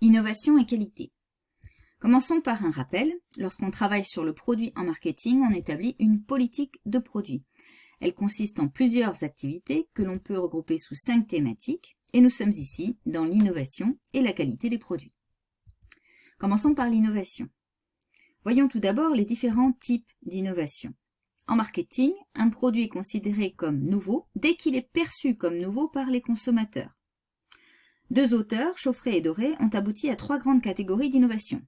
Innovation et qualité. Commençons par un rappel. Lorsqu'on travaille sur le produit en marketing, on établit une politique de produit. Elle consiste en plusieurs activités que l'on peut regrouper sous 5 thématiques, et nous sommes ici dans l'innovation et la qualité des produits. Commençons par l'innovation. Voyons tout d'abord les différents types d'innovation. En marketing, un produit est considéré comme nouveau dès qu'il est perçu comme nouveau par les consommateurs. Deux auteurs, Chauffret et Doré, ont abouti à 3 grandes catégories d'innovation.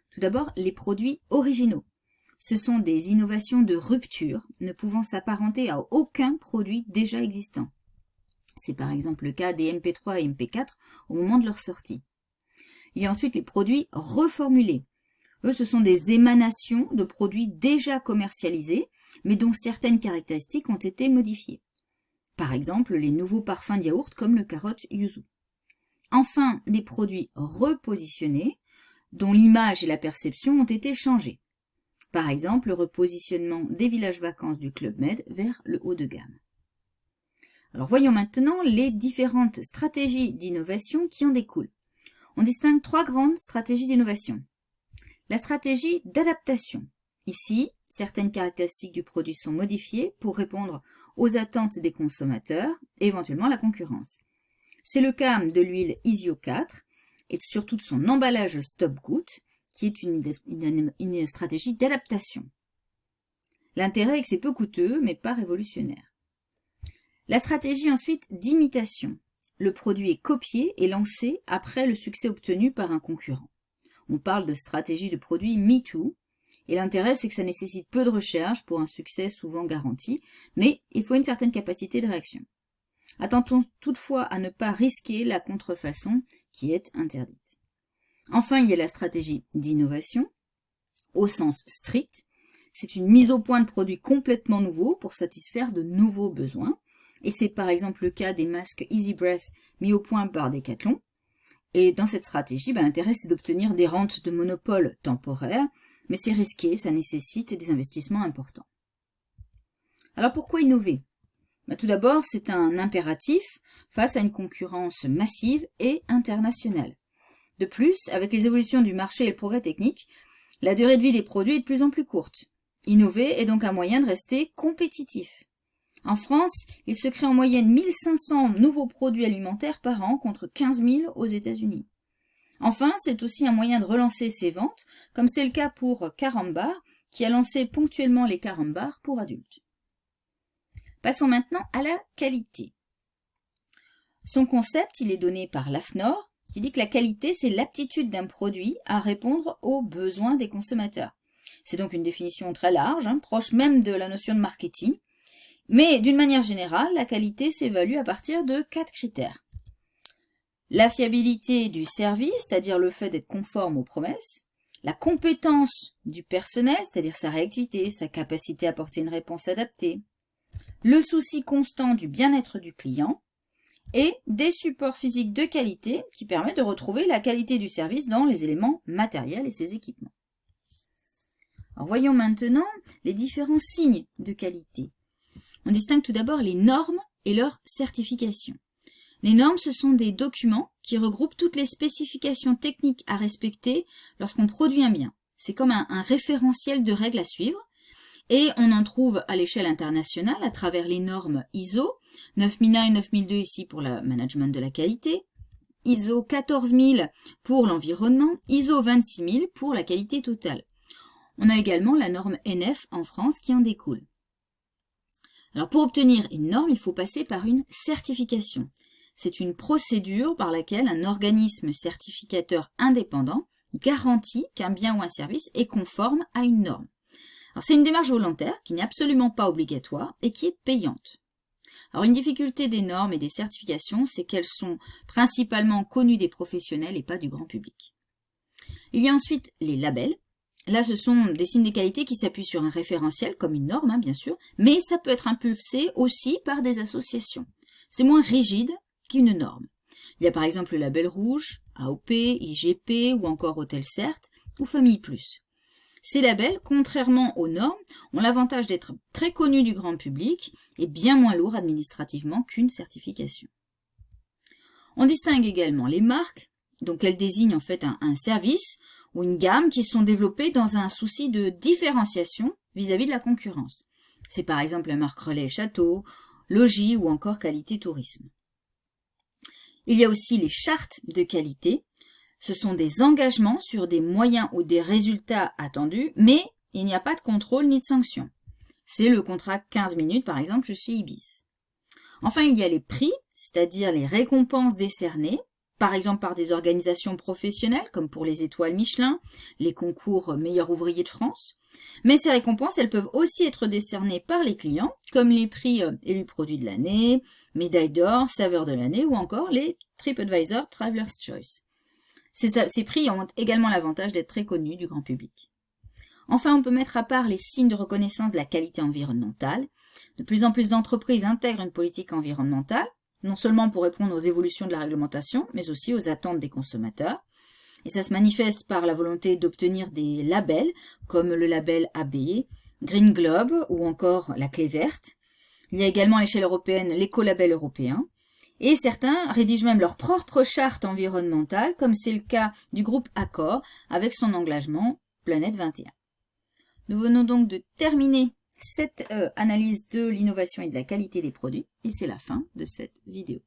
Tout d'abord, les produits originaux. Ce sont des innovations de rupture, ne pouvant s'apparenter à aucun produit déjà existant. C'est par exemple le cas des MP3 et MP4 au moment de leur sortie. Il y a ensuite les produits reformulés. Eux, ce sont des émanations de produits déjà commercialisés, mais dont certaines caractéristiques ont été modifiées. Par exemple, les nouveaux parfums de yaourt comme le carotte yuzu. Enfin, les produits repositionnés, dont l'image et la perception ont été changées. Par exemple, le repositionnement des villages vacances du Club Med vers le haut de gamme. Alors voyons maintenant les différentes stratégies d'innovation qui en découlent. On distingue 3 grandes stratégies d'innovation. La stratégie d'adaptation. Ici, certaines caractéristiques du produit sont modifiées pour répondre aux attentes des consommateurs et éventuellement à la concurrence. C'est le cas de l'huile Isio 4 et surtout de son emballage stop-goutte, qui est une stratégie d'adaptation. L'intérêt est que c'est peu coûteux, mais pas révolutionnaire. La stratégie ensuite d'imitation. Le produit est copié et lancé après le succès obtenu par un concurrent. On parle de stratégie de produit MeToo, et l'intérêt c'est que ça nécessite peu de recherche pour un succès souvent garanti, mais il faut une certaine capacité de réaction. Attention toutefois à ne pas risquer la contrefaçon qui est interdite. Enfin, il y a la stratégie d'innovation, au sens strict. C'est une mise au point de produits complètement nouveaux pour satisfaire de nouveaux besoins. Et c'est par exemple le cas des masques Easy Breath mis au point par Decathlon. Et dans cette stratégie, l'intérêt c'est d'obtenir des rentes de monopole temporaires, mais c'est risqué, ça nécessite des investissements importants. Alors pourquoi innover ? Tout d'abord, c'est un impératif face à une concurrence massive et internationale. De plus, avec les évolutions du marché et le progrès technique, la durée de vie des produits est de plus en plus courte. Innover est donc un moyen de rester compétitif. En France, il se crée en moyenne 1500 nouveaux produits alimentaires par an contre 15 000 aux États-Unis. Enfin, c'est aussi un moyen de relancer ses ventes, comme c'est le cas pour Carambar, qui a lancé ponctuellement les Carambars pour adultes. Passons maintenant à la qualité. Son concept, il est donné par l'AFNOR, qui dit que la qualité, c'est l'aptitude d'un produit à répondre aux besoins des consommateurs. C'est donc une définition très large, proche même de la notion de marketing. Mais d'une manière générale, la qualité s'évalue à partir de 4 critères. La fiabilité du service, c'est-à-dire le fait d'être conforme aux promesses. La compétence du personnel, c'est-à-dire sa réactivité, sa capacité à apporter une réponse adaptée. Le souci constant du bien-être du client. Et des supports physiques de qualité qui permettent de retrouver la qualité du service dans les éléments matériels et ses équipements. Alors voyons maintenant les différents signes de qualité. On distingue tout d'abord les normes et leur certification. Les normes, ce sont des documents qui regroupent toutes les spécifications techniques à respecter lorsqu'on produit un bien. C'est comme un référentiel de règles à suivre. Et on en trouve à l'échelle internationale à travers les normes ISO, 9001 et 9002 ici pour le management de la qualité, ISO 14000 pour l'environnement, ISO 26000 pour la qualité totale. On a également la norme NF en France qui en découle. Alors pour obtenir une norme, il faut passer par une certification. C'est une procédure par laquelle un organisme certificateur indépendant garantit qu'un bien ou un service est conforme à une norme. C'est une démarche volontaire qui n'est absolument pas obligatoire et qui est payante. Alors une difficulté des normes et des certifications, c'est qu'elles sont principalement connues des professionnels et pas du grand public. Il y a ensuite les labels. Là, ce sont des signes de qualité qui s'appuient sur un référentiel, comme une norme, bien sûr, mais ça peut être impulsé aussi par des associations. C'est moins rigide qu'une norme. Il y a par exemple le label rouge, AOP, IGP ou encore Hôtel Cert ou Famille Plus. Ces labels, contrairement aux normes, ont l'avantage d'être très connus du grand public et bien moins lourds administrativement qu'une certification. On distingue également les marques Donc elle désigne en fait un service ou une gamme qui sont développés dans un souci de différenciation vis-à-vis de la concurrence. C'est par exemple la marque Relais Château, Logis ou encore Qualité Tourisme. Il y a aussi les chartes de qualité. Ce sont des engagements sur des moyens ou des résultats attendus, mais il n'y a pas de contrôle ni de sanction. C'est le contrat 15 minutes par exemple chez Ibis. Enfin, il y a les prix, c'est-à-dire les récompenses décernées, par exemple par des organisations professionnelles, comme pour les étoiles Michelin, les concours meilleur ouvrier de France. Mais ces récompenses, elles peuvent aussi être décernées par les clients, comme les prix élu produit de l'année, médaille d'or, saveur de l'année, ou encore les TripAdvisor Traveler's Choice. Ces prix ont également l'avantage d'être très connus du grand public. Enfin, on peut mettre à part les signes de reconnaissance de la qualité environnementale. De plus en plus d'entreprises intègrent une politique environnementale, non seulement pour répondre aux évolutions de la réglementation, mais aussi aux attentes des consommateurs. Et ça se manifeste par la volonté d'obtenir des labels, comme le label AB, Green Globe ou encore la Clé Verte. Il y a également à l'échelle européenne l'écolabel européen. Et certains rédigent même leur propre charte environnementale, comme c'est le cas du groupe Accor, avec son engagement Planète 21. Nous venons donc de terminer cette analyse de l'innovation et de la qualité des produits, et c'est la fin de cette vidéo.